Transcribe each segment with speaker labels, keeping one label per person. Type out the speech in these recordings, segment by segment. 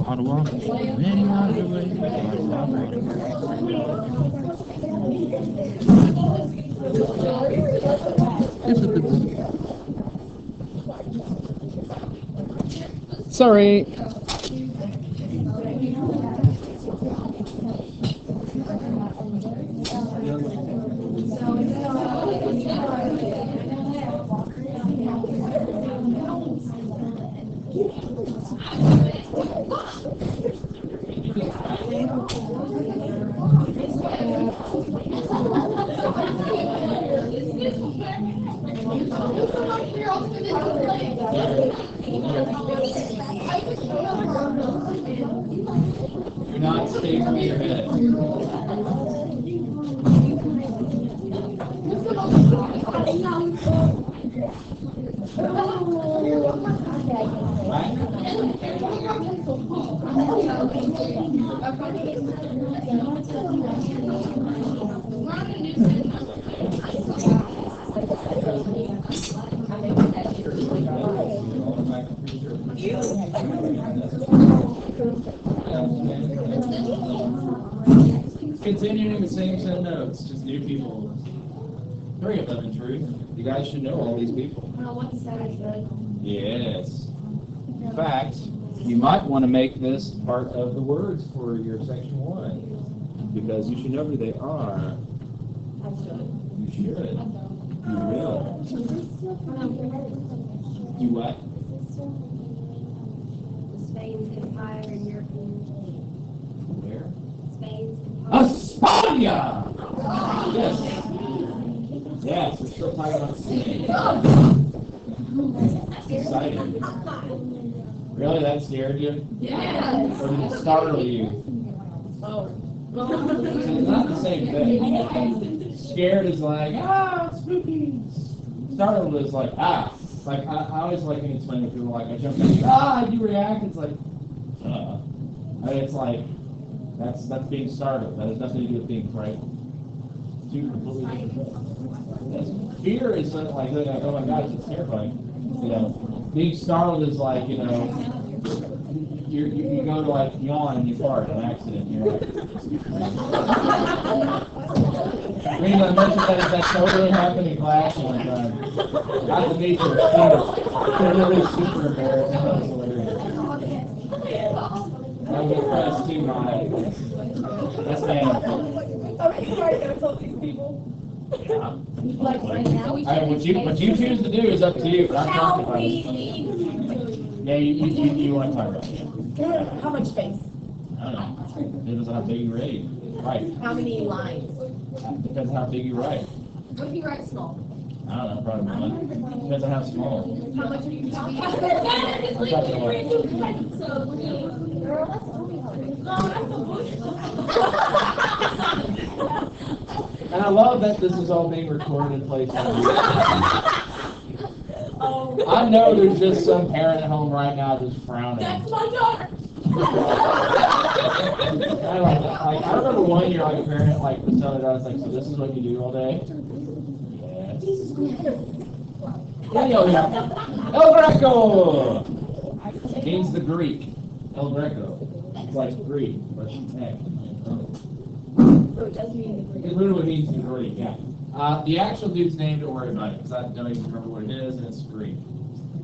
Speaker 1: Hot water. Many miles away. Hot water. Sorry. You're not safe from your head. Continuing the same set of notes, just new people. 3 of them in truth. You guys should know all these people. Yes. In fact, you might want to make this part of the words for your section 1, because you should know who they are. You should. You will. You what?
Speaker 2: Spain's empire in Europe.
Speaker 1: Where?
Speaker 2: Spain's
Speaker 1: España! Yes. Yes, we're still talking about Spain. Exciting. Really? That scared you?
Speaker 2: Yes.
Speaker 1: Or did it startle you?
Speaker 2: Oh.
Speaker 1: It's not the same thing. Scared is like, spooky. Startled is like, Like, I always like to explain to people, like, I jump in, you react, it's like, it's like, that's being startled. That has nothing to do with being frightened. Two completely different. Yes. Fear is something like, oh my gosh, it's terrifying. You know, being startled is like, you go to like yawn and you fart on accident. You're like, I mean, I mentioned that totally happened in class one time. Not the nature of fear. They're really super embarrassing. That was hilarious. I was impressed too, Yes, ma'am. What you choose to do is up to you. But I'm talking about it. Yeah, you want to talk about it.
Speaker 2: How much space?
Speaker 1: I don't know. It depends on how big you write.
Speaker 2: How many lines?
Speaker 1: Depends on how big you write.
Speaker 2: What if you write small?
Speaker 1: I don't know, probably one. Depends on how small.
Speaker 2: How much are you talking about?
Speaker 1: I'm talking And I love that this is all being recorded and placed on YouTube. I know there's just some parent at home right now just frowning.
Speaker 2: That's my daughter.
Speaker 1: I remember one year, like a parent, like was telling us, like, so this is what you do all day. Yeah. El Greco means the Greek. El Greco. It's like Greek, but
Speaker 2: So it does mean the Greek.
Speaker 1: it literally means the Greek, yeah. The actual dude's name, don't worry about it, because I don't even remember what it is, and it's Greek.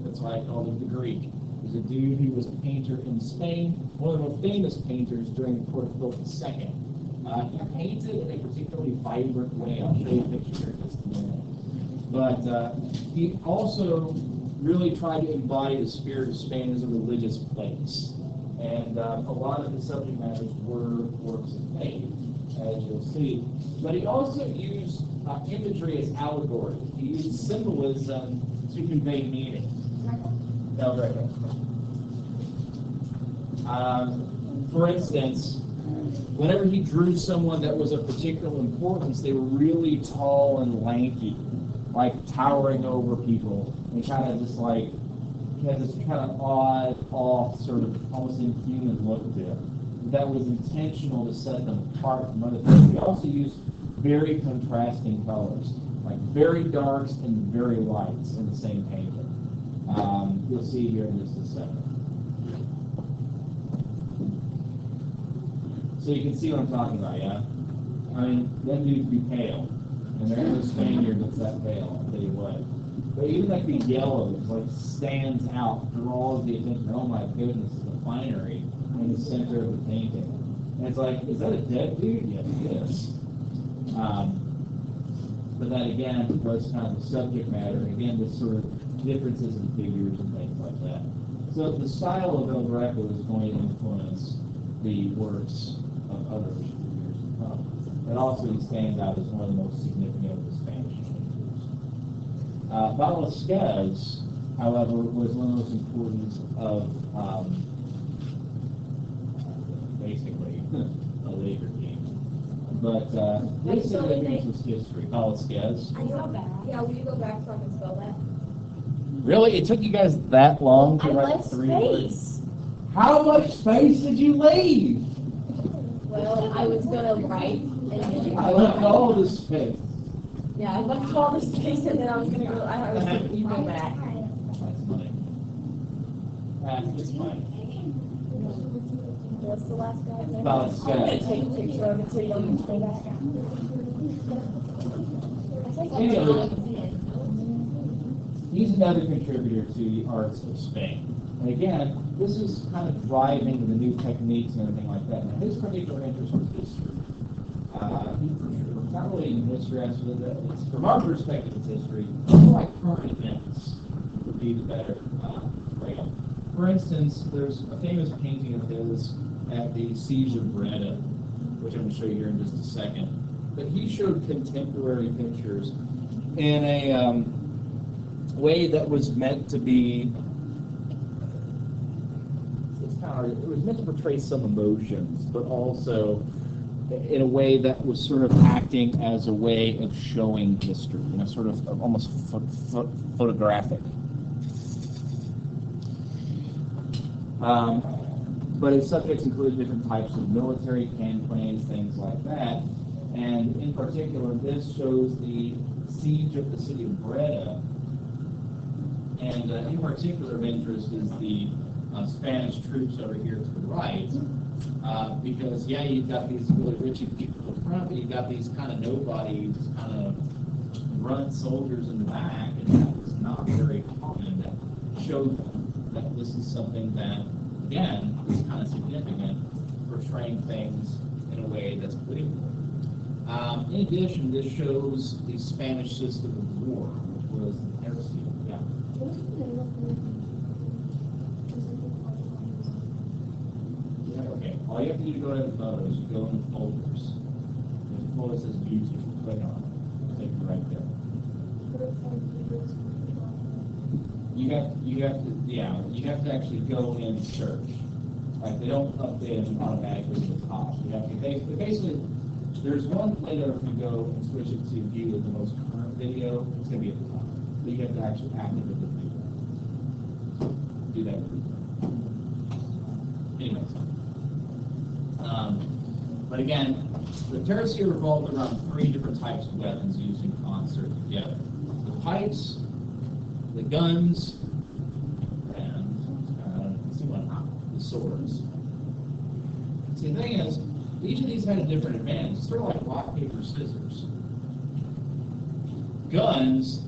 Speaker 1: That's why I called him the Greek. He's a dude who was a painter in Spain, one of the most famous painters during the court of Philip II. He painted in a particularly vibrant way. I'll show you a picture here just a minute. But he also really tried to embody the spirit of Spain as a religious place. And a lot of his subject matters were works of faith, as you'll see. But he also used imagery as allegory. He used symbolism to convey meaning. No, right. For instance, whenever he drew someone that was of particular importance, they were really tall and lanky, like towering over people, and kind of just like had this kind of odd, off, sort of almost inhuman look to it. That was intentional to set them apart from other things. He also used very contrasting colors, like very darks and very lights in the same painting. You'll see here in just a second. So you can see what I'm talking about, yeah? I mean, that dude'd be pale. And there ain't no Spaniard that's that pale, I'll tell you what. But even like the yellow, like stands out, draws the attention. Oh my goodness, the finery in the center of the painting. And it's like, is that a dead dude? Yes, it is. But that again was kind of the subject matter. Again, this sort of differences in figures and things like that. So the style of El Greco is going to influence the works of other years to come. But also he stands out as one of the most significant of the Spanish painters. Velasquez, however, was one of the most important of basically a later king. But his significance was history. Velasquez.
Speaker 2: I know that. Yeah, will you go back so I can spell that?
Speaker 1: Really? It took you guys that long to
Speaker 2: I
Speaker 1: write
Speaker 2: left
Speaker 1: 3 words?
Speaker 2: space.
Speaker 1: How much space did you leave?
Speaker 2: Well, I was gonna write and then
Speaker 1: I left all the space.
Speaker 2: yeah, I left all the space and then I was gonna go. I was thinking you go back.
Speaker 1: That's funny. That's funny.
Speaker 2: What's the last guy's name?
Speaker 1: Velasquez.
Speaker 2: I'm gonna take a picture of it so you don't say that.
Speaker 1: Anyway, he's another contributor to the arts of Spain. And again, this is kind of driving the new techniques and everything like that. Now, his particular interest was history. Not really in history, actually. From our perspective, it's history. More like current events would be the better frame. For instance, there's a famous painting of his at the Siege of Breda, which I'm going to show you here in just a second. But he showed contemporary pictures in a way that was meant to be. It was meant to portray some emotions, but also in a way that was sort of acting as a way of showing history, sort of almost photographic. But its subjects include different types of military campaigns, things like that. And in particular, this shows the siege of the city of Breda. And in particular of interest is the Spanish troops over here to the right. Because, yeah, you've got these really rich people in the front, but you've got these kind of nobodies, kind of runt soldiers in the back, and that was not very common. That showed that this is something that, again, is kind of significant, portraying things in a way that's believable. In addition, this shows the Spanish system of war, which was the heresy. Yeah. Okay. All you have to do to go to the photos, you go in the folders. There's a folder that says YouTube. Click on it. It'll take you right there. You have to actually go and search. Like they don't update them automatically to the top. You have to basically. There's one later if you go and switch it to view the most current video, it's going to be at the top. So you have to actually activate the video. Do that. Anyways. But again, the terrace revolved around 3 different types of weapons used in concert together. The pipes, the guns, and the swords. See, the thing is, each of these had a different advantage. It's sort of like rock, paper, scissors. Guns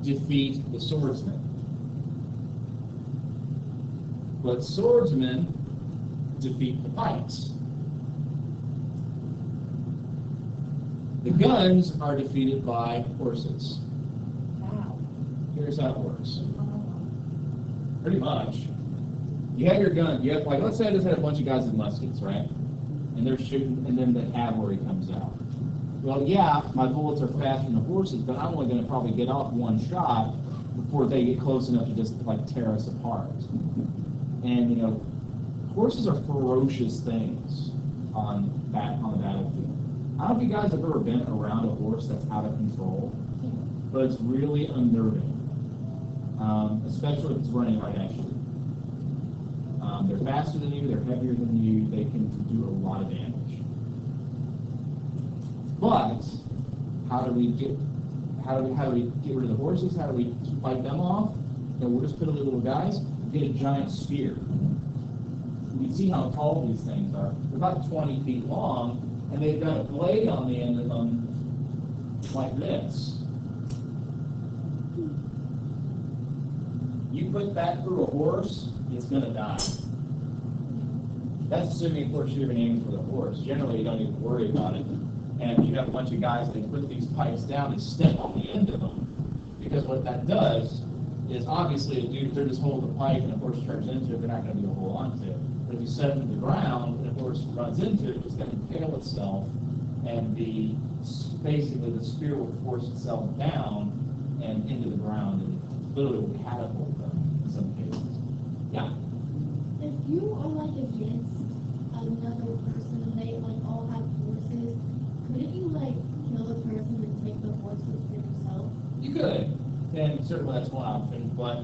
Speaker 1: defeat the swordsman. But swordsmen defeat the pikes. The guns are defeated by horses.
Speaker 2: Wow.
Speaker 1: Here's how it works. Pretty much. You have your gun. You have, like, let's say I just had a bunch of guys with muskets, right? And they're shooting, and then the cavalry comes out. Well, yeah, my bullets are faster than the horses, but I'm only going to probably get off one shot before they get close enough to just like tear us apart. And horses are ferocious things on the battlefield. I don't know if you guys have ever been around a horse that's out of control, but it's really unnerving, especially if it's running right at you. They're faster than you, they're heavier than you, they can do a lot of damage. But how do we get rid of the horses? How do we fight them off? We'll just put a little guys, get a giant spear. We can see how tall these things are. They're about 20 feet long, and they've got a blade on the end of them like this. You put that through a horse, it's going to die. That's assuming, of course, you're aiming for the horse. Generally, you don't even worry about it. And you have a bunch of guys that put these pipes down and step on the end of them. Because what that does is, obviously, if they're just holding the pipe and a horse turns into it, they're not going to be able to hold on to it. But if you set it to the ground and a horse runs into it, it's going to impale itself, and basically the spear will force itself down and into the ground, and literally catapult them in some cases. Yeah?
Speaker 3: If you are like against another person and they like all have horses, couldn't you like kill a person and take the horses for yourself?
Speaker 1: You could, and certainly that's one option, but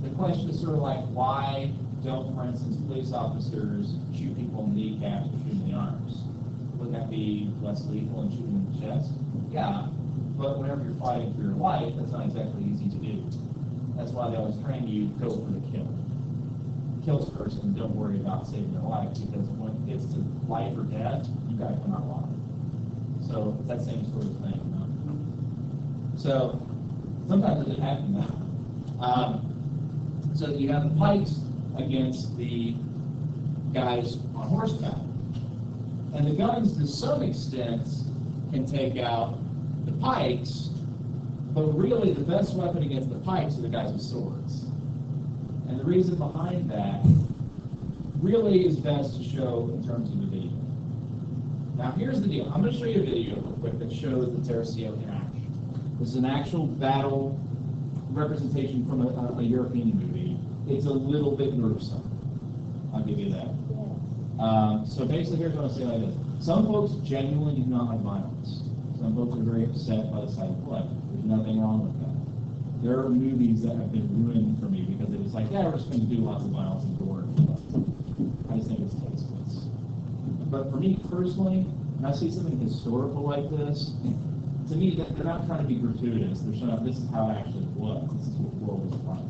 Speaker 1: the question is sort of like, why don't, for instance, police officers shoot people in the kneecaps or shoot in the arms? Wouldn't that be less lethal than shooting in the chest? Yeah, but whenever you're fighting for your life, that's not exactly easy to do. That's why they always train you, go for the kill. Kills a person, don't worry about saving their life, because when it gets to life or death, you got to come out alive. So it's that same sort of thing. So sometimes it doesn't happen now. So you have the pikes against the guys on horseback. And the guns, to some extent, can take out the pikes, but really the best weapon against the pikes are the guys with swords. And the reason behind that really is best to show in terms of the video. Now here's the deal. I'm going to show you a video real quick that shows the Tercio in action. This is an actual battle representation from a European movie. It's a little bit gruesome. I'll give you that. So basically, here's what I'll say like this. Some folks genuinely do not like violence. Some folks are very upset by the sight of blood. There's nothing wrong with that. There are movies that have been ruined for me because it was like, yeah, we're just going to do lots of violence and gore. I just think it's tasteless. But for me personally, when I see something historical like this, to me, they're not trying to be gratuitous. They're showing up, this is how it actually was. This is what the world was like.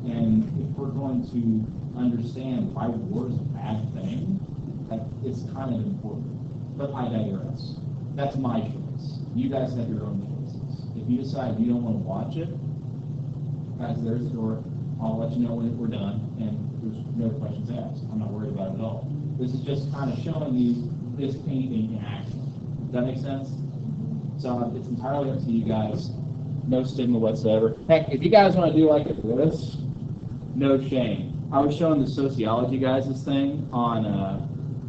Speaker 1: And if we're going to understand why war is a bad thing, it's kind of important. But I digress. That's my choice. You guys have your own choices. If you decide you don't want to watch it, guys, there's the door. I'll let you know when we're done, and there's no questions asked. I'm not worried about it at all. This is just kind of showing you this painting in action. Does that make sense? So it's entirely up to you guys. No stigma whatsoever. Heck, if you guys want to do like this, no shame. I was showing the sociology guys this thing on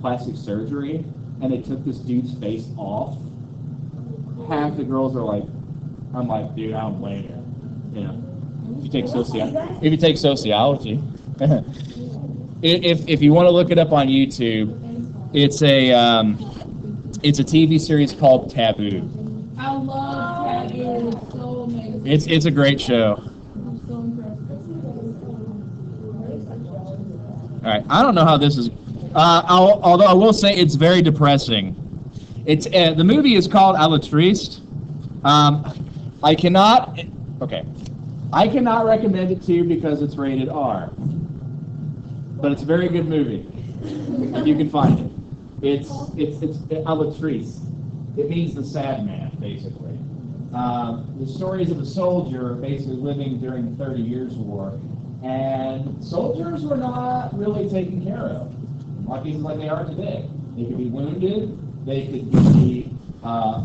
Speaker 1: plastic surgery, and they took this dude's face off. Half the girls are like, I'm like, dude, I don't blame you. You know, if you take sociology, if you want to look it up on YouTube, it's a TV series called Taboo.
Speaker 2: I love Taboo. It's so amazing.
Speaker 1: It's a great show.
Speaker 2: I'm so impressed.
Speaker 1: All right, I don't know how this is. Although I will say it's very depressing. It's the movie is called A la Triste. I cannot recommend it to you because it's rated R. But it's a very good movie if you can find it. It's A la Triste. It means the sad man, basically. The stories of a soldier basically living during the 30 Years' War, and soldiers were not really taken care of, like they are today. They could be wounded. They could be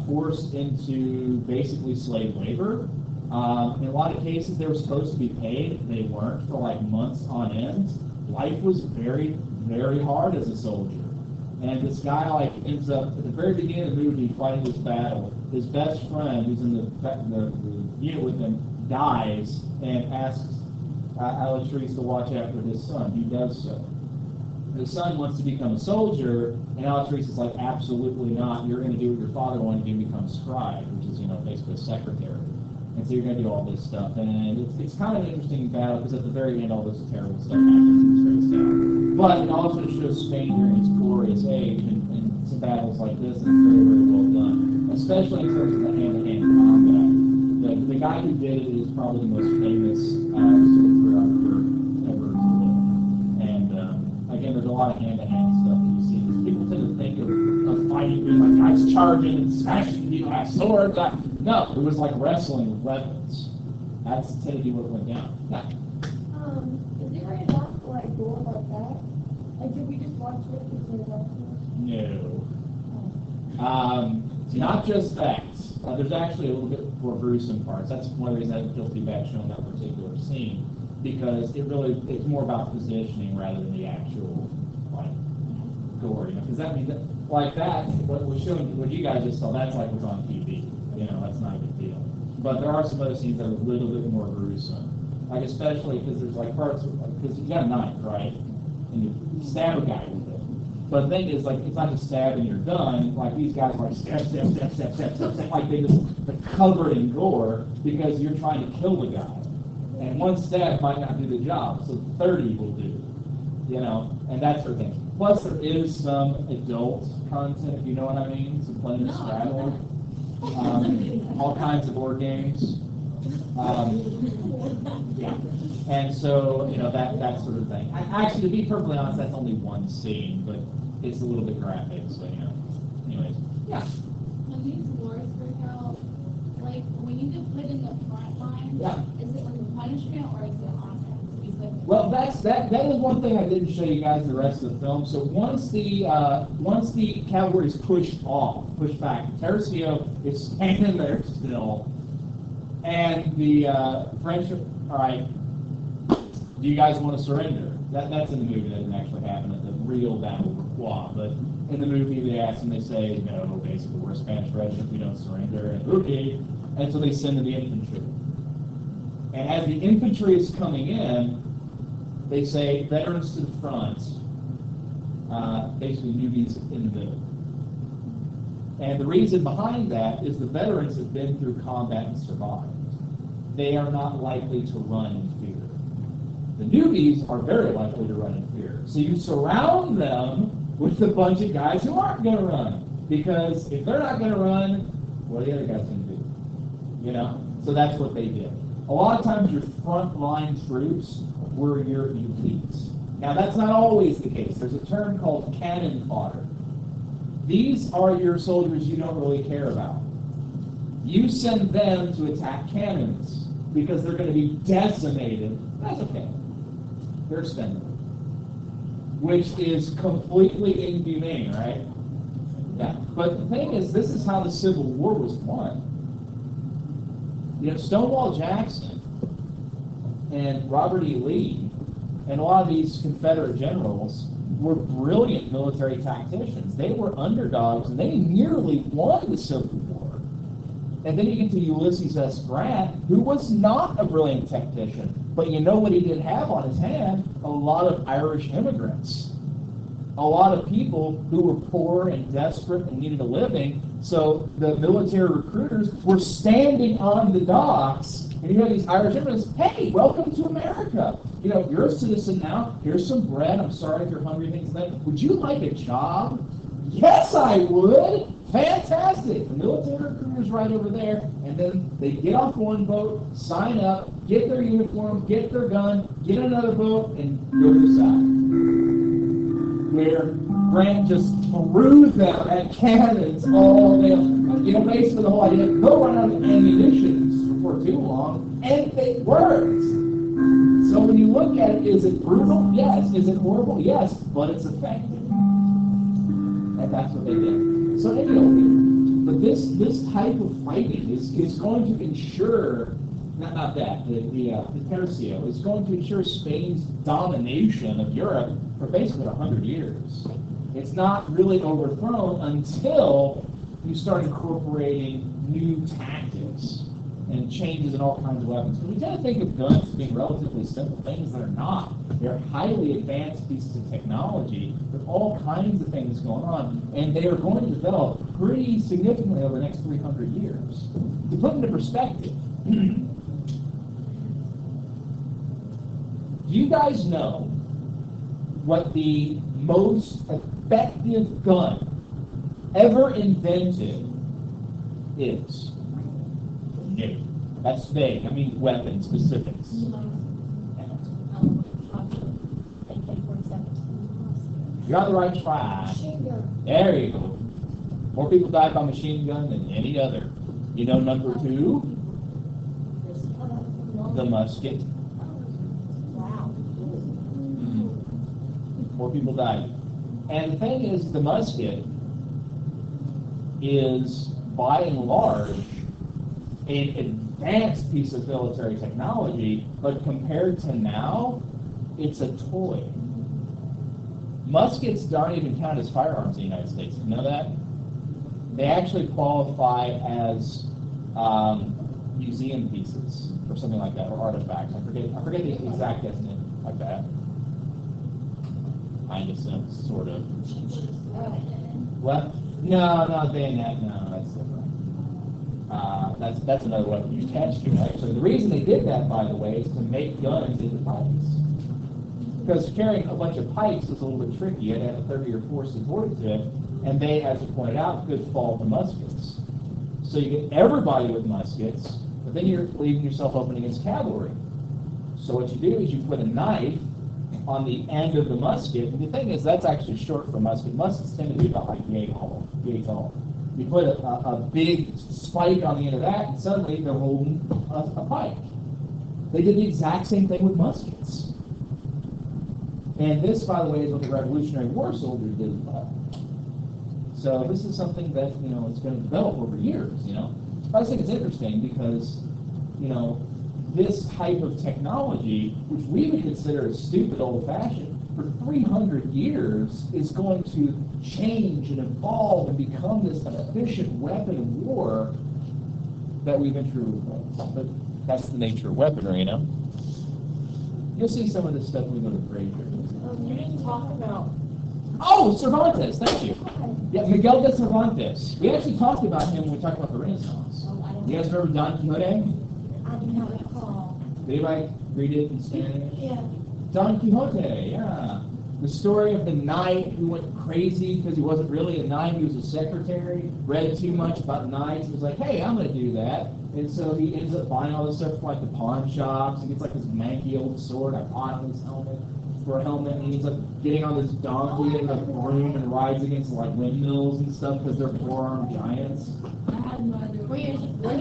Speaker 1: forced into basically slave labor. In a lot of cases, they were supposed to be paid. They weren't for like months on end. Life was very, very hard as a soldier. And this guy like ends up at the very beginning of the movie fighting this battle. His best friend, who's in the unit with him, dies and asks Alatrice to watch after his son. He does so. His son wants to become a soldier, and Alatrice is like, absolutely not. You're going to do what your father wanted you to become a scribe, which is, basically a secretary. And so you're going to do all this stuff. And it's kind of an interesting battle because at the very end, all this terrible stuff happens and it's very sad. But it also shows Spain during its glorious age and some battles like this, and it's very, very well done, especially in terms of the hand-to-hand combat. The guy who did it is probably the most famous choreographer ever to live. And again, there's lot of hand-to-hand stuff that you see. People tend to think of fighting being like guys charging and smashing people, have swords. No, it was like wrestling with weapons. That's tended to be what went down. Yeah.
Speaker 3: Is there a lot like gore like that? Like, did we just watch it because we love
Speaker 1: No. Not just that. There's actually a little bit more gruesome parts. That's one of the reasons I didn't feel too bad showing that particular scene, because it's more about positioning rather than the actual like gore. Because that means that what you guys just saw, that's like what's on TV. That's not a big deal. But there are some other scenes that are a little bit more gruesome. Like especially because there's like parts because you got a knife, right? And you stab a guy with it. But the thing is, like, it's not just stabbing your gun. Like these guys, like step, like they just covered in gore because you're trying to kill the guy. And one stab might not do the job, so 30 will do. And that sort of thing. Plus, there is some adult content, if you know what I mean. Some playing of Scrabble, all kinds of board games. Yeah. And so, that sort of thing. Actually, to be perfectly honest, that's only one scene, but it's a little bit graphic, so, anyways. Yeah.
Speaker 3: When these wars break out, like, when you get put in the front line,
Speaker 1: Yeah.
Speaker 3: is it like a punishment or is it offense?
Speaker 1: Well, that is one thing I didn't show you guys the rest of the film. So once the cavalry is pushed back, Tercio is standing there still, and the French, all right, do you guys want to surrender? That's in the movie. That didn't actually happen at the real Battle of Croix, but in the movie they ask and they say, no, basically we're a Spanish regiment, we don't surrender, and okay, and so they send in the infantry. And as the infantry is coming in, they say veterans to the front, basically newbies in the middle. And the reason behind that is the veterans have been through combat and survived. They are not likely to run in fear. The newbies are very likely to run in fear. So you surround them with a bunch of guys who aren't going to run. Because if they're not going to run, what are the other guys going to do? So that's what they did. A lot of times your frontline troops were your elites. Now that's not always the case. There's a term called cannon fodder. These are your soldiers you don't really care about. You send them to attack cannons because they're going to be decimated. That's okay. They're expendable. Which is completely inhumane, right? Yeah. But the thing is, this is how the Civil War was won. Stonewall Jackson and Robert E. Lee and a lot of these Confederate generals were brilliant military tacticians. They were underdogs, and they nearly won the Civil War. And then you get to Ulysses S. Grant, who was not a brilliant tactician. But you know what he did have on his hand? A lot of Irish immigrants. A lot of people who were poor and desperate and needed a living. So the military recruiters were standing on the docks, and you have these Irish immigrants, hey, welcome to America. You're a citizen now. Here's some bread. I'm sorry if you're hungry, things like that. Would you like a job? Yes, I would. Fantastic. The military recruiters right over there, and then they get off one boat, sign up, get their uniform, get their gun, get another boat, and go to the south. Where Grant just threw them at cannons all day. Basically the whole idea, they'll run out of ammunition before too long, and it worked. So when you look at it, is it brutal? Yes. Is it horrible? Yes. But it's effective. And that's what they did. So but this type of fighting is going to ensure, the Tercio is going to ensure Spain's domination of Europe for basically 100 years. It's not really overthrown until you start incorporating new tactics and changes in all kinds of weapons. We tend to think of guns as being relatively simple things that are not. They're highly advanced pieces of technology with all kinds of things going on, and they are going to develop pretty significantly over the next 300 years. To put into perspective, do you guys know what the most effective gun ever invented is? No. That's vague. I mean weapon specifics. You're on the right track.
Speaker 3: Machine gun.
Speaker 1: There you go. More people died by machine gun than any other. You know number 2? The musket.
Speaker 2: Wow.
Speaker 1: More people died. And the thing is, the musket is, by and large, an advanced piece of military technology, but compared to now, it's a toy. Muskets don't even count as firearms in the United States. You know that? They actually qualify as museum pieces or something like that, or artifacts. I forget the exact definition like that. Kind of, sort of. What? No, bayonet. No, that's different. That's another weapon you attach to. Actually, the reason they did that, by the way, is to make guns into pipes. Because carrying a bunch of pipes is a little bit tricky. It had a 30 or 4 supported to it, and they, as you pointed out, could fall to muskets. So you get everybody with muskets, but then you're leaving yourself open against cavalry. So what you do is you put a knife on the end of the musket, and the thing is, that's actually short for musket. Muskets tend to be about like yay tall. You put a big spike on the end of that, and suddenly they're holding a pike. They did the exact same thing with muskets. And this, by the way, is what the Revolutionary War soldiers did as well. So this is something that, it's going to develop over years, I just think it's interesting because, this type of technology, which we would consider stupid, old-fashioned, for 300 years is going to change and evolve and become this efficient weapon of war that we've been through. But that's the nature of weaponry, You'll see some of this stuff when we go to the graveyard.
Speaker 2: You didn't talk about.
Speaker 1: Oh, Cervantes, thank you. Yeah, Miguel de Cervantes. We actually talked about him when we talked about the Renaissance. You guys remember Don Quixote?
Speaker 3: I do not recall.
Speaker 1: Did anybody read it in Spanish?
Speaker 3: Yeah.
Speaker 1: Don Quixote, yeah. The story of the knight who went crazy because he wasn't really a knight, he was a secretary, read too much about knights, was like, hey, I'm going to do that. And so he ends up buying all this stuff from like the pawn shops. He gets like this manky old sword, on his helmet, for a helmet, and he ends up getting on this donkey and a broom and rides against like windmills and stuff because they're four-armed giants.
Speaker 3: What do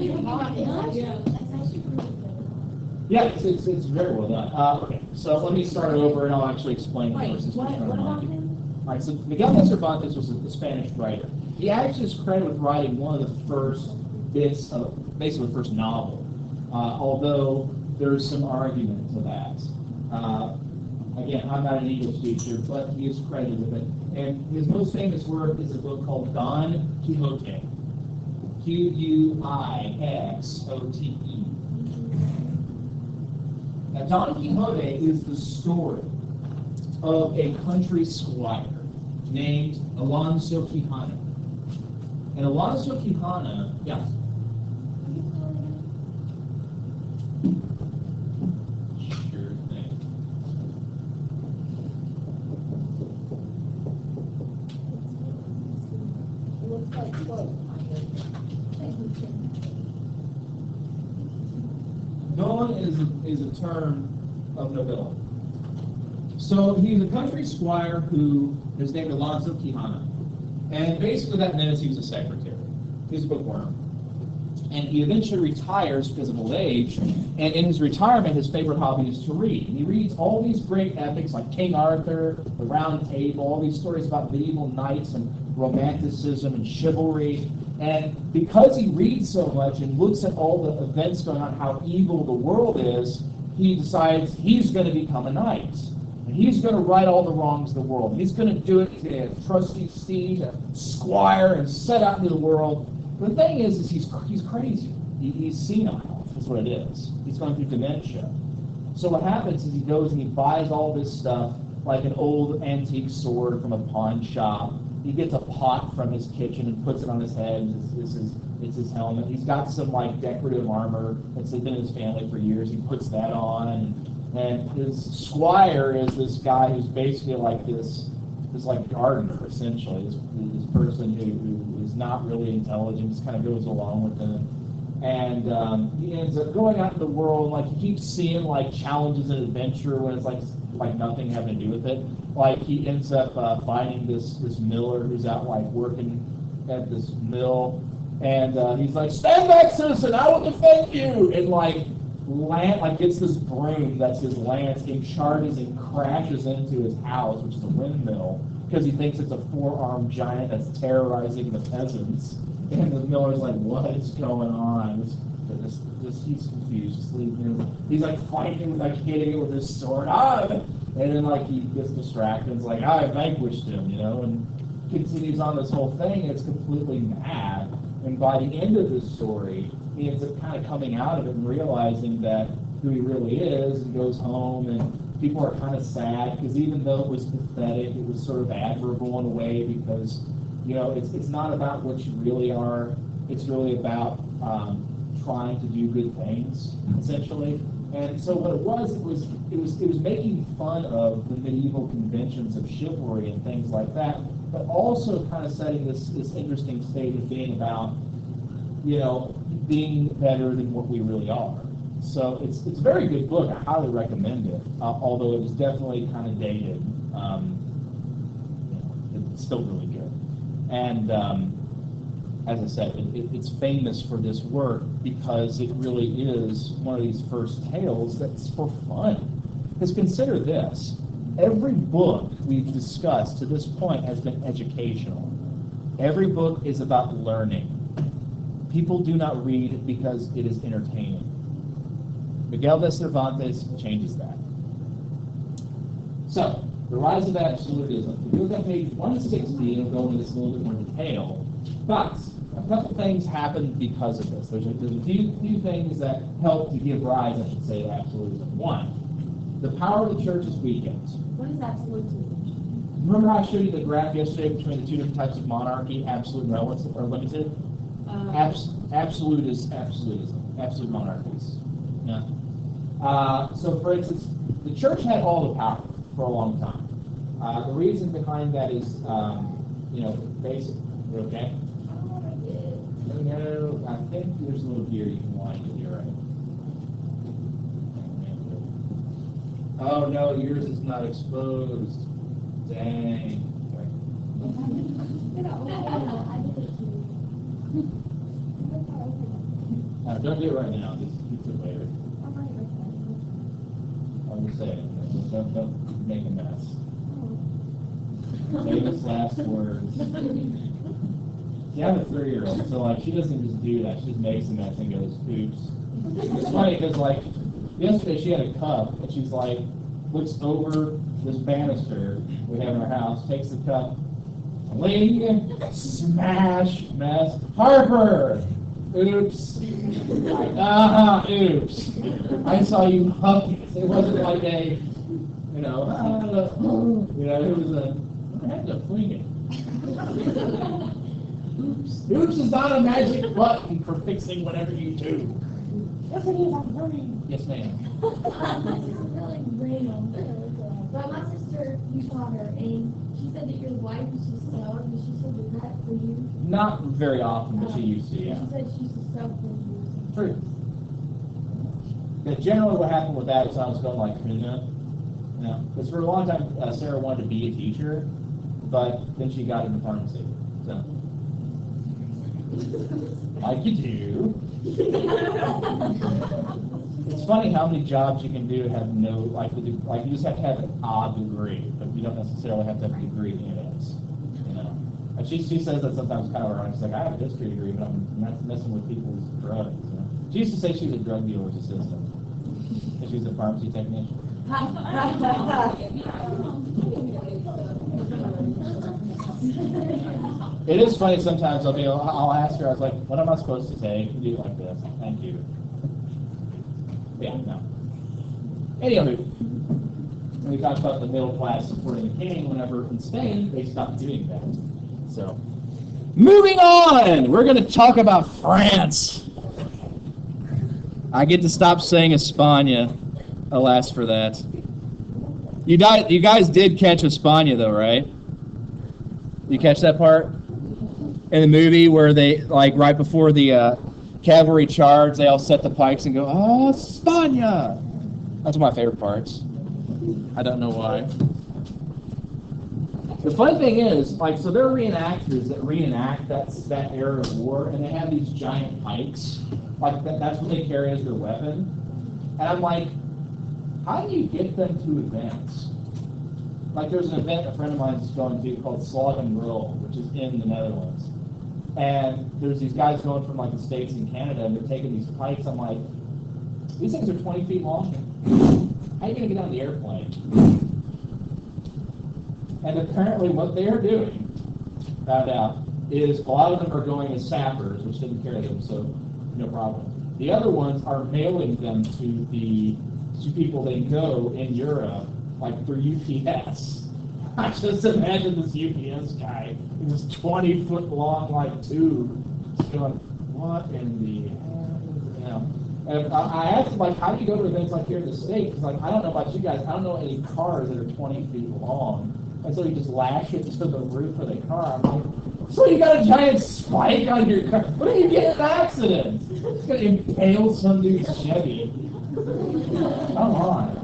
Speaker 3: you think about it?
Speaker 2: Yeah.
Speaker 3: That's actually pretty good.
Speaker 1: Yeah, it's very well done. Okay, so let me start it over and I'll actually explain the
Speaker 2: Wait,
Speaker 1: verses.
Speaker 2: what about him?
Speaker 1: All right, so Miguel de Cervantes was a Spanish writer. He actually is credited with writing one of the first bits of, basically the first novel, although there's some argument to that. Again, I'm not an English teacher, but he is credited with it. And his most famous work is a book called Don Quixote. Quixote. Now, Don Quixote is the story of a country squire named Alonso Quijano. And Alonso Quijano, yeah. Sure thing.
Speaker 2: It looks like what?
Speaker 1: Don is a term of nobility. So he's a country squire who is named Alonso Quijano. And basically that meant he was a secretary. He was a bookworm. And he eventually retires because of old age. And in his retirement, his favorite hobby is to read. And he reads all these great epics like King Arthur, The Round Table, all these stories about medieval knights and romanticism and chivalry. And because he reads so much and looks at all the events going on, how evil the world is, he decides he's going to become a knight. And he's going to right all the wrongs of the world. He's going to do it to a trusty steed, a squire, and set out into the world. The thing is he's crazy. He's senile. That's what it is. He's going through dementia. So what happens is he goes and he buys all this stuff, like an old antique sword from a pawn shop. He gets a pot from his kitchen and puts it on his head. It's his helmet. He's got some like decorative armor that's been in his family for years. He puts that on, and his squire is this guy who's basically like this like gardener essentially. This person who is not really intelligent, just kind of goes along with him. And he ends up going out in the world, like he keeps seeing like challenges and adventure when it's like nothing having to do with it. like he ends up finding this miller who's out like working at this mill, and he's like, "Stand back, citizen! I will defend you!" And like gets this broom that's his lance and charges and crashes into his house, which is a windmill, because he thinks it's a four-armed giant that's terrorizing the peasants. And the miller's like, "What is going on?" He's confused. Just leave him. He's like fighting, like hitting it with his sword. And then like he gets distracted. It's like, I vanquished him, and continues on this whole thing. And it's completely mad. And by the end of this story, he ends up kind of coming out of it and realizing that who he really is, and goes home, and people are kind of sad because even though it was pathetic, it was sort of admirable in a way because it's not about what you really are. It's really about trying to do good things, essentially. And so what it was making fun of the medieval conventions of chivalry and things like that, but also kind of setting this interesting state of being about, being better than what we really are. So it's a very good book. I highly recommend it, although it was definitely kind of dated. It's still really good. And as I said, it's famous for this work because it really is one of these first tales that's for fun. Because consider this, every book we've discussed to this point has been educational. Every book is about learning. People do not read because it is entertaining. Miguel de Cervantes changes that. So, The Rise of Absolutism. If you look at page 160, it'll go into this a little bit more detail. But a couple things happened because of this. There's a few things that helped to give rise, I should say, to absolutism. One, the power of the church is weakened.
Speaker 2: What is absolutism?
Speaker 1: Remember how I showed you the graph yesterday between the two different types of monarchy, absolute and relative, or limited? Absolute is absolutism, absolute monarchies. Yeah. So, for instance, the church had all the power for a long time. The reason behind that is, basic. Okay. No, I think there's a little gear you can wind it. You're right. Oh no, yours is not exposed. Dang. Don't do it right now. Just keep it later. I'm just saying. Don't make a mess. Famous last words. Yeah, I have a 3-year-old, so she doesn't just do that. She just makes a mess and goes, oops. It's funny because yesterday she had a cup and she's looks over this banister we have in our house, takes the cup, fling, smash, mess, Harper! Oops. Oops. I saw you huck it. It wasn't like a, it was I had to fling it. Oops. Oops is not a magic button for fixing whatever you do.
Speaker 3: Yes, it is. I'm learning.
Speaker 1: Yes, ma'am.
Speaker 3: This is really random. But my sister, you saw her, and she said that your wife used to sew. Did she still do that for you?
Speaker 1: Not very often, but she used to, yeah.
Speaker 3: She said she used to sew for you.
Speaker 1: True. Yeah, generally what happened with that is I was going Kuna. Because for a long time, Sarah wanted to be a teacher, but then she got into pharmacy. So. Like you do. It's funny how many jobs you can do have no, you just have to have an odd degree, but you don't necessarily have to have a degree in it. And she says that sometimes kind of ironic. She's like, I have a history degree, but I'm not messing with people's drugs. She used to say she was a drug dealer's assistant. And she's a pharmacy technician. It is funny sometimes. I'll ask her. I was like, "What am I supposed to say?" You can do it like this. Thank you. Yeah, no. Anyway, when we talked about the middle class supporting the king, whenever in Spain they stopped doing that. So, moving on, we're going to talk about France. I get to stop saying España. Alas for that. You guys did catch España though, right? You catch that part in the movie where they right before the cavalry charge, they all set the pikes and go, "Oh, España!" That's one of my favorite parts. I don't know why. The funny thing is, like, so there are reenactors that reenact that era of war, and they have these giant pikes. Like, that's what they carry as their weapon. And I'm like, how do you get them to advance? Like, there's an event a friend of mine is going to called Slag and Grill, which is in the Netherlands. And there's these guys going from, like, the States and Canada, and they're taking these pikes. I'm like, these things are 20 feet long. How are you going to get on the airplane? And apparently what they're doing, found out, is a lot of them are going as sappers, which didn't carry them, so no problem. The other ones are mailing them to people they know in Europe, like through UPS. I just imagine this UPS guy with this 20-foot long like tube, just going, what in the hell? You know. And I asked him, like, how do you go to events like here in the States? He's like, I don't know about you guys, I don't know any cars that are 20 feet long. And so you just lash it to the roof of the car. I'm like, so you got a giant spike on your car? What do you get in an accident? It's going to impale some dude's Chevy. Come on.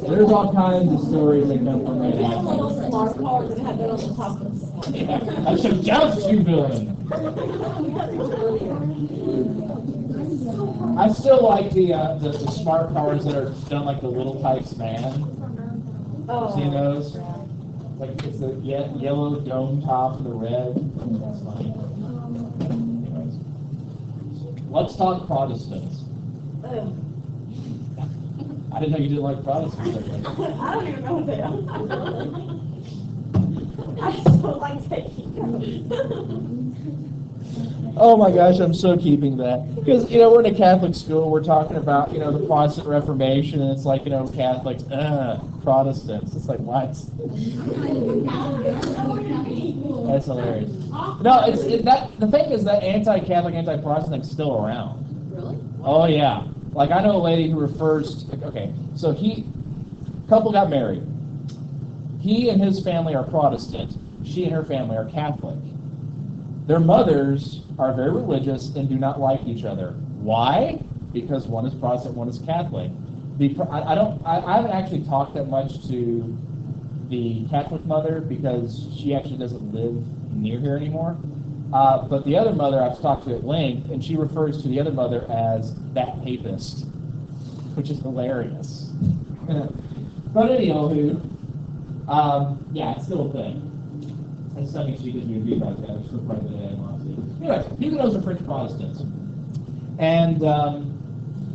Speaker 1: There's all kinds of stories that come from that accident.
Speaker 2: Smart car that had that on the top of the
Speaker 1: Yeah, I should jump you, villain. I still like the smart cars that are done like the Little Tikes van. See those? Like it's the yellow dome top and the red. That's funny. Anyways, let's talk Protestants. I didn't know you didn't like Protestants.
Speaker 2: I don't even know what they are. I just don't like taking them.
Speaker 1: Oh my gosh, I'm so keeping that. Because, we're in a Catholic school, we're talking about, the Protestant Reformation, and it's like, Catholics, Protestants. It's like, what? That's hilarious. No, the thing is that anti-Catholic, anti-Protestant thing's still around.
Speaker 3: Really?
Speaker 1: Oh, yeah. Like, I know a lady who refers to, okay, so couple got married. He and his family are Protestant. She and her family are Catholic. Their mothers are very religious and do not like each other. Why? Because one is Protestant, one is Catholic. I haven't actually talked that much to the Catholic mother because she actually doesn't live near here anymore. But the other mother I've talked to at length, and she refers to the other mother as that papist, which is hilarious. But anywho, yeah, it's still a thing. It's something she didn't agree about that. It's still part of the animosity. Anyway, Huguenots are French Protestants. And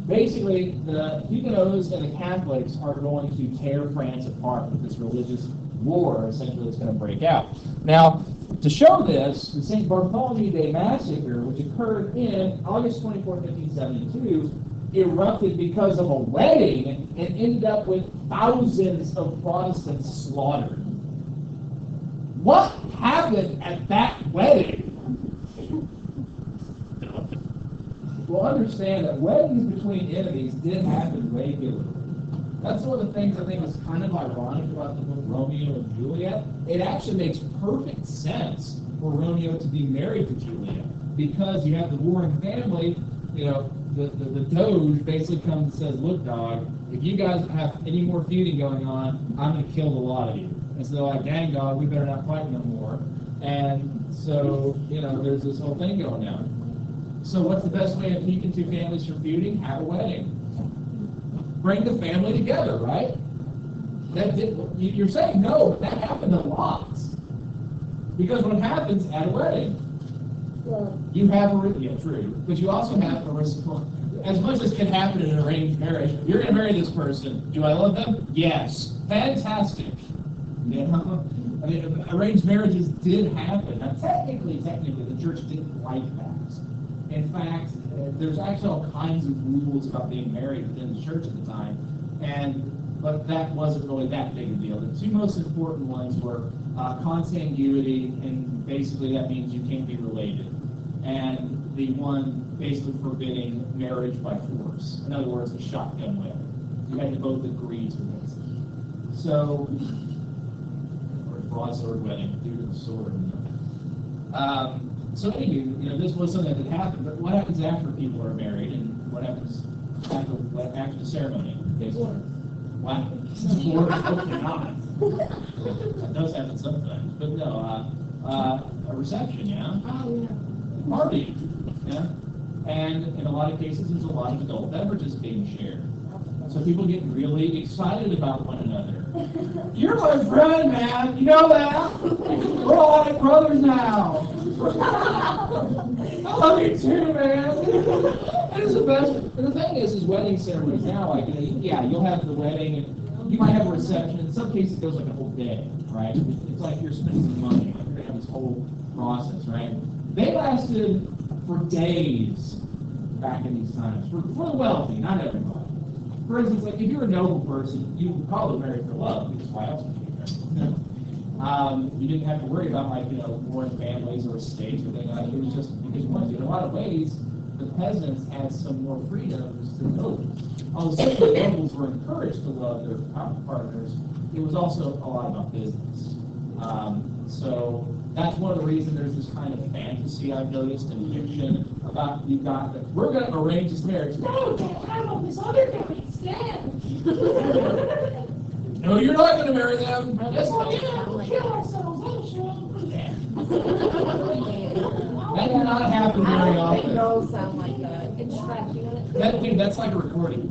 Speaker 1: basically, the Huguenots and the Catholics are going to tear France apart with this religious war, essentially, that's going to break out. Now, to show this, the St. Bartholomew Day Massacre, which occurred in August 24, 1572, erupted because of a wedding and ended up with thousands of Protestants slaughtered. What happened at that wedding? Well, understand that weddings between enemies did happen regularly. That's one of the things I think is kind of ironic about the book Romeo and Juliet. It actually makes perfect sense for Romeo to be married to Juliet because you have the warring family. The Doge basically comes and says, "Look, dog, if you guys have any more feuding going on, I'm going to kill the lot of you." And so they're like, "Dang, dog, we better not fight no more." And so, there's this whole thing going on. So what's the best way of keeping two families from feuding? Have a wedding. Bring the family together, right? You're saying no, but that happened a lot. Because what happens at a wedding? You have true, but you also have a reciprocal. As much as can happen in an arranged marriage, you're going to marry this person. Do I love them? Yes. Fantastic. I mean, arranged marriages did happen. Now, technically, the church didn't like that. In fact, there's actually all kinds of rules about being married within the church at the time, but that wasn't really that big a deal. The two most important ones were consanguinity, and basically that means you can't be related, and the one basically forbidding marriage by force. In other words, a shotgun wedding. You had to both agree to this. So, or a broadsword wedding, due to the sword. So anyway, this was something that happened, but what happens after people are married, and what happens after the ceremony? Basically? Wow. Or hopefully not. That does happen sometimes. But no, a reception, yeah?
Speaker 3: Oh, yeah.
Speaker 1: Party, yeah? And in a lot of cases, there's a lot of adult beverages being shared. So people get really excited about one another. You're my friend, man. You know that? We're all like brothers now. I love you too, man. And it's the best. And the thing is wedding ceremonies now, like, yeah, you'll have the wedding, and you might have a reception. In some cases, it goes like a whole day, right? It's like you're spending money, like you're having this whole process, right? They lasted for days back in these times. For the wealthy, not everybody. For instance, like if you're a noble person, you would probably marry for love, because why else would you get married? You didn't have to worry about foreign families or estates or anything like that. It was just because you wanted to. In a lot of ways, the peasants had some more freedoms than nobles. Although certainly nobles were encouraged to love their partners, it was also a lot about business. So that's one of the reasons there's this kind of fantasy I've noticed in fiction about we're going to arrange this marriage. No, I want this other guy instead. No, you're not going to marry them. Yes, I am. We'll kill ourselves. That does not happen very often.
Speaker 2: Girls sound like
Speaker 1: That's like a recording.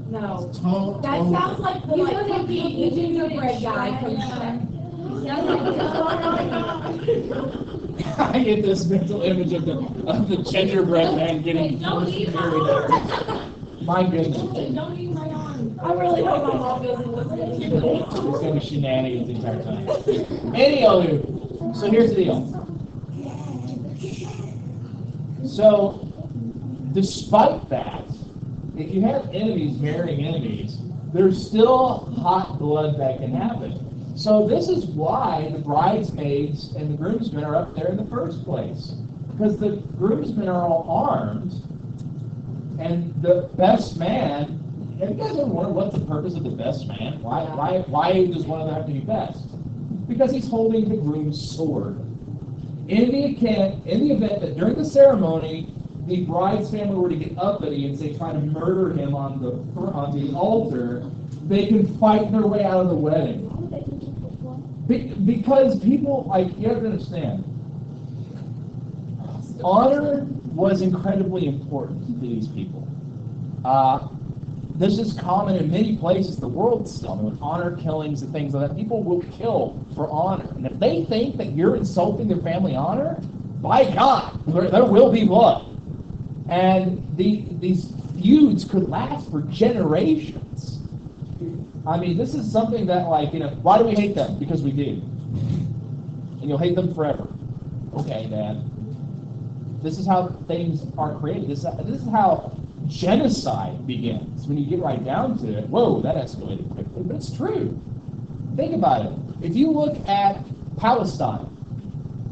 Speaker 2: No.
Speaker 3: That sounds like
Speaker 2: the gingerbread guy from Shrek.
Speaker 1: I get this mental image of the gingerbread man getting married. My goodness.
Speaker 3: Don't eat my arm.
Speaker 2: I really hope my mom doesn't listen to
Speaker 1: It's going to be shenanigans the entire time. Anywho, so here's the deal. So, despite that, if you have enemies marrying enemies, there's still hot blood that can happen. So this is why the bridesmaids and the groomsmen are up there in the first place. Because the groomsmen are all armed, and the best man, have you guys ever wondered what's the purpose of the best man? Why does one of them have to be best? Because he's holding the groom's sword. In the event that during the ceremony, the bride's family were to get uppity and say try to murder him on the altar, they can fight their way out of the wedding. Because people, you have to understand, honor was incredibly important to these people. This is common in many places in the world still. With honor killings and things like that, people will kill for honor. And if they think that you're insulting their family honor, by God, there will be blood. And these feuds could last for generations. I mean, this is something that, why do we hate them? Because we do. And you'll hate them forever. Okay, Dad. This is how things are created. This is how genocide begins. When you get right down to it, whoa, that escalated quickly. But it's true. Think about it. If you look at Palestine,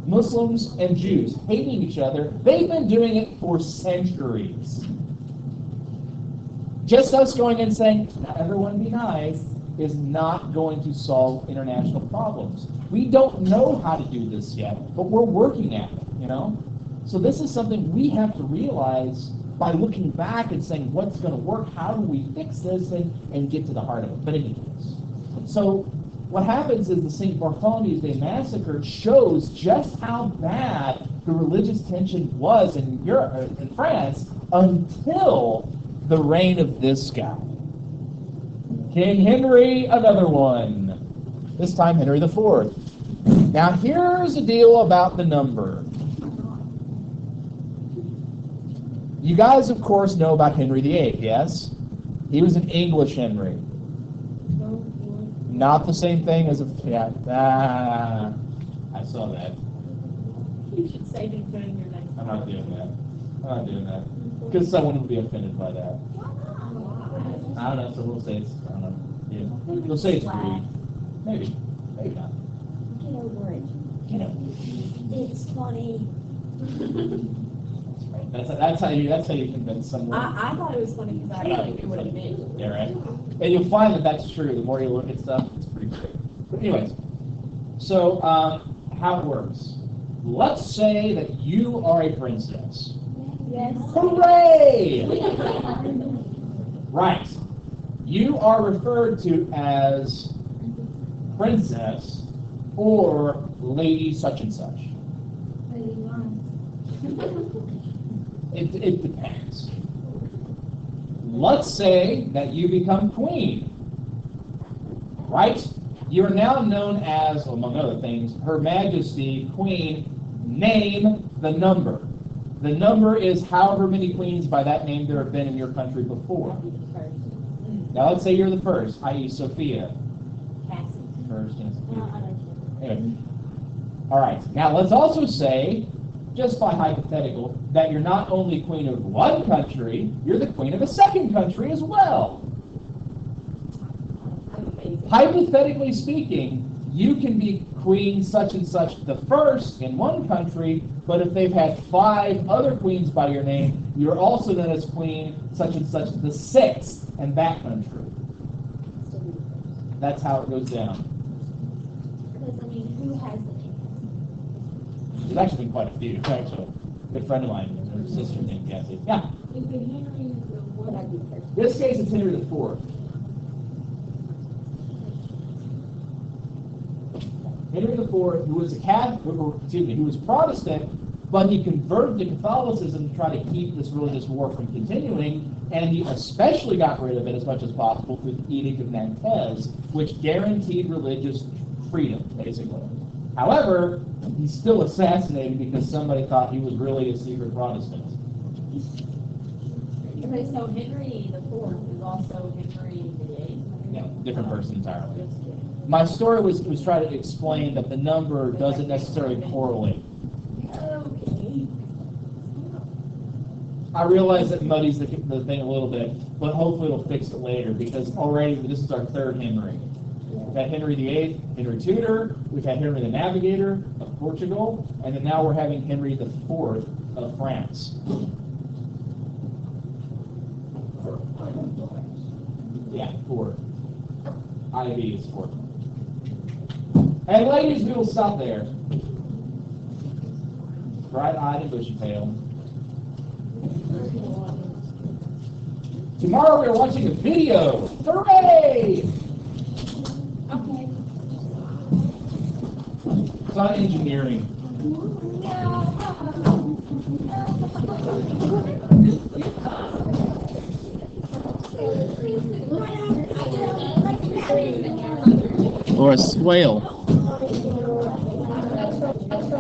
Speaker 1: Muslims and Jews hating each other, they've been doing it for centuries. Just us going and saying, everyone be nice, is not going to solve international problems. We don't know how to do this yet, but we're working at it, So this is something we have to realize by looking back and saying, what's going to work? How do we fix this and get to the heart of it? But anyways, so what happens is the St. Bartholomew's Day Massacre shows just how bad the religious tension was in Europe, in France, until the reign of this guy. King Henry, another one. This time Henry IV. Now here's the deal about the number. You guys, of course, know about Henry VIII, yes? He was an English Henry. Not the same thing as I saw that.
Speaker 2: You should say it during your next.
Speaker 1: I'm not doing that. Because someone would be offended by that. I don't know, so we'll say it's, I don't know. Yeah. We'll say it's greed. Maybe not.
Speaker 3: Get over it. It's funny.
Speaker 1: That's how you convince someone.
Speaker 2: I thought it was funny because I didn't think it would have been.
Speaker 1: Yeah, right. And you'll find that that's true. The more you look at stuff, it's pretty true. But anyways, so how it works. Let's say that you are a princess.
Speaker 3: Yes.
Speaker 1: Hooray! Right. you are referred to as princess or lady such and such. It depends. Let's say that you become queen, right? You are now known as, among other things, Her Majesty, Queen, name the number. The number is however many queens by that name there have been in your country before. Now let's say you're the first, i.e. Sophia. First, yes. Anyway. All right, now let's also say, just by hypothetical, that you're not only queen of one country, you're the queen of a second country as well. Hypothetically speaking, you can be queen such and such the first in one country, but if they've had 5 other queens by your name, you're also known as queen such and such the 6th in that country. That's how it goes down.
Speaker 3: Because, I mean, who has the name?
Speaker 1: There's actually been quite a few, actually. A good friend of mine, her sister named Cassie. Yeah.
Speaker 3: Is it Henry the what?
Speaker 1: This case is Henry IV. Henry IV, who was a Catholic, who was Protestant, but he converted to Catholicism to try to keep this religious war from continuing, and he especially got rid of it as much as possible with the Edict of Nantes, which guaranteed religious freedom, basically. However, he's still assassinated because somebody thought he was really a secret Protestant.
Speaker 2: Okay, so Henry the Fourth is also Henry VIII?
Speaker 1: Yeah, different person entirely. My story was trying to explain that the number doesn't necessarily correlate.
Speaker 2: Okay.
Speaker 1: I realize that muddies the thing a little bit, but hopefully it'll fix it later, because already this is our 3rd Henry. We've had Henry VIII, Henry Tudor, we've had Henry the Navigator of Portugal, and then now we're having Henry the Fourth of France. Yeah, 4. IV is 4. And ladies, we will stop there. Bright-eyed and bushy-tailed. Tomorrow we are watching a video. Hooray!
Speaker 3: Okay.
Speaker 1: It's on engineering. Or a swale.